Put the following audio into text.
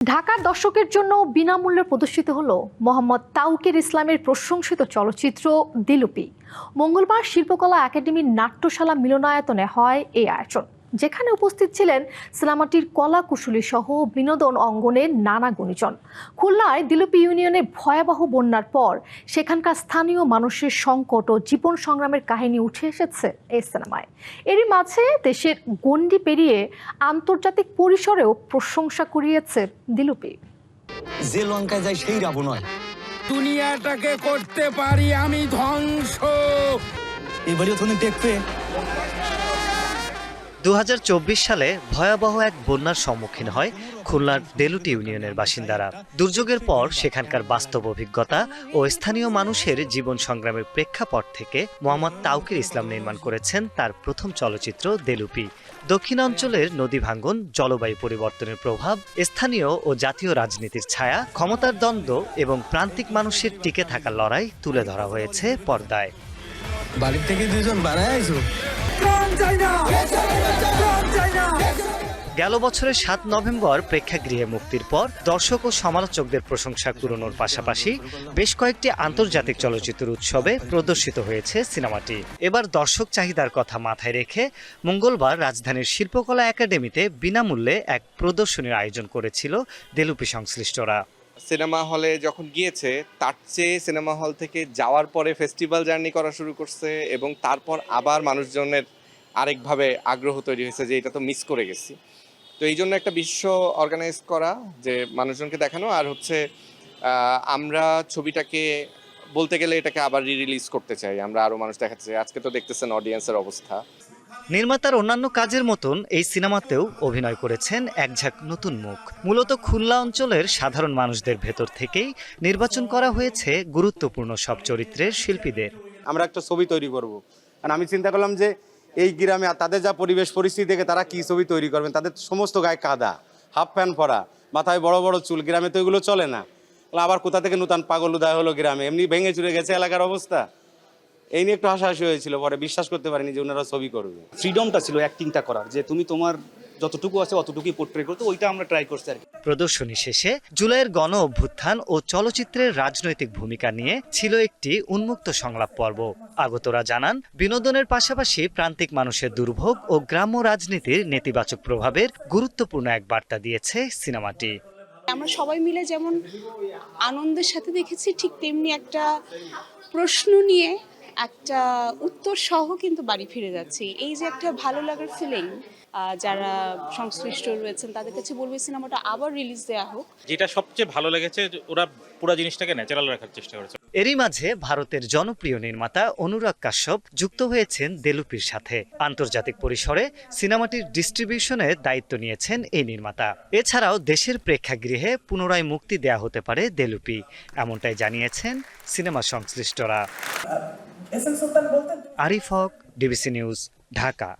ঢাকার দর্শকের জন্য বিনামূল্যে প্রদর্শিত হলো মোহাম্মদ তাওকির ইসলামের প্রশংসিত চলচ্চিত্র দিলুপি। মঙ্গলবার শিল্পকলা একাডেমির নাট্যশালা মিলনায়তনে হয় এই আয়োজন, যেখানে উপস্থিত ছিলেন সিনেমাটির কলা কুশলী সহ বিনোদন অঙ্গনের নানা গুণীজন। খুলনায় দিলুপি ইউনিয়নে ভয়াবহ বন্যার পর সেখানকার স্থানীয় মানুষের সংকট ও জীবন সংগ্রামের কাহিনী উঠে এসেছে এই সিনেমায়। এরই মাঝে দেশের গণ্ডি পেরিয়ে আন্তর্জাতিক পরিসরেও প্রশংসা কুড়িয়েছে দিলুপি। যে লঙ্কায় যায় সেই রাবণ হয়। দুনিয়াটাকে করতে পারি আমি ধ্বংস। এবারে ওখানে দেখবে 2024 সালে ভয়াবহ এক বন্যার সম্মুখীন হয় খুলনার দেলুটি ইউনিয়নের বাসিন্দারা। দুর্যোগের পর সেখানকার বাস্তব অভিজ্ঞতা ও স্থানীয় মানুষের জীবন সংগ্রামের প্রেক্ষাপট থেকে মোহাম্মদ তাওকির ইসলাম নির্মাণ করেছেন তার প্রথম চলচ্চিত্র দেলুপি। দক্ষিণাঞ্চলের নদী ভাঙ্গন, জলবায়ু পরিবর্তনের প্রভাব, স্থানীয় ও জাতীয় রাজনীতির ছায়া, ক্ষমতার দ্বন্দ্ব এবং প্রান্তিক মানুষের টিকে থাকার লড়াই তুলে ধরা হয়েছে পর্দায়। বাড়ির থেকে দুজন বাড়ায় আইছো। গেল বছরের 7 নভেম্বর প্রেক্ষাগৃহে মুক্তির পর দর্শক ও সমালোচকদের প্রশংসা কুড়ানোর পাশাপাশি বেশ কয়েকটি আন্তর্জাতিক চলচ্চিত্র উৎসবে প্রদর্শিত হয়েছে সিনেমাটি। এবার দর্শক চাহিদার কথা মাথায় রেখে মঙ্গলবার রাজধানীর শিল্পকলা একাডেমিতে বিনামূল্যে এক প্রদর্শনীর আয়োজন করেছিল দেলুপি সংশ্লিষ্টরা। সিনেমা হলে যখন গিয়েছে তার চেয়ে সিনেমা হল থেকে যাওয়ার পরে ফেস্টিভ্যাল জার্নি করা শুরু করছে এবং তারপর আবার মানুষজনের আরেকভাবে আগ্রহ তৈরি হয়েছে যে এটা তো মিস করে গেছি। তো এই জন্য একটা বিশ্ব অর্গানাইজ করা, যে মানুষজনকে দেখানো, আর হচ্ছে আমরা ছবিটাকে বলতে গেলে এটাকে আবার রিলিজ করতে চাই, আমরা আরও মানুষ দেখাতে চাই। আজকে তো দেখতেছেন অডিয়েন্সের অবস্থা। নির্মাতার অন্যান্য কাজের মতন এই সিনেমাতেও অভিনয় করেছেন একঝাঁক নতুন মুখ। মূলত খুলনা অঞ্চলের সাধারণ মানুষদের ভেতর থেকেই নির্বাচন করা হয়েছে গুরুত্বপূর্ণ সব চরিত্রের শিল্পীদের। আমরা একটা ছবি তৈরি করব, কারণ আমি চিন্তা করলাম যে এই গ্রামে তাদের যা পরিবেশ পরিস্থিতি থেকে তারা কি ছবি তৈরি করবেন। তাদের সমস্ত গায়ে কাদা, হাফ প্যান্ট পরা, মাথায় বড় বড় চুল, গ্রামে তো এগুলো চলে না। আবার কোথা থেকে নতুন পাগল উদয় হলো গ্রামে, এমনি ভেঙে চুরে গেছে এলাকার অবস্থা। এই নিয়ে একটু হাসাহাসি হয়েছিল, পরে বিশ্বাস করতে পারিনি যে ওনারা ছবি করবে। ফ্রিডমটা ছিল অ্যাক্টিংটা করার, যে তুমি তোমার যতটুকু আছে অতটুকুই পোর্ট্রে করতে, ওইটা আমরা ট্রাই করছি আর কি। প্রদর্শনী শেষে জুলাইয়ের গণ অভ্যুত্থান ও চলচ্চিত্রের রাজনৈতিক ভূমিকা নিয়ে ছিল একটি উন্মুক্ত সংলাপ পর্ব। আগতরা জানান, বিনোদনের পাশাপাশি প্রান্তিক মানুষের দুর্ভোগ ও গ্রাম্য রাজনীতির নেতিবাচক প্রভাবের গুরুত্বপূর্ণ এক বার্তা দিয়েছে সিনেমাটি। আমরা সবাই মিলে যেমন আনন্দের সাথে দেখেছি, ঠিক তেমনি একটা প্রশ্ন নিয়ে একটা উত্তর সহ কিন্তু বাড়ি ফিরে যাচ্ছি। এই যে একটা ভালো লাগার ফিলিং, যারা সংশ্লিষ্ট রয়েছেন তাদের কাছে বলবো সিনেমাটা আবার রিলিজ দেওয়া হোক। যেটা সবচেয়ে ভালো লেগেছে, ওরা পুরো জিনিসটাকে ন্যাচারাল রাখার চেষ্টা করেছে। এরই মাঝে ভারতের জনপ্রিয় নির্মাতা অনুরাগ কাশ্যপ যুক্ত হয়েছেন দেলুপির সাথে। আন্তর্জাতিক পরিসরে সিনেমাটির ডিস্ট্রিবিউশনের দায়িত্ব নিয়েছেন এই নির্মাতা। এছাড়াও দেশের প্রেক্ষাগৃহে পুনরায় মুক্তি দেয়া হতে পারে দেলুপি, এমনটাই জানিয়েছেন সিনেমা সংশ্লিষ্টরা। আরিফ হক, ডিবিসি নিউজ, ঢাকা।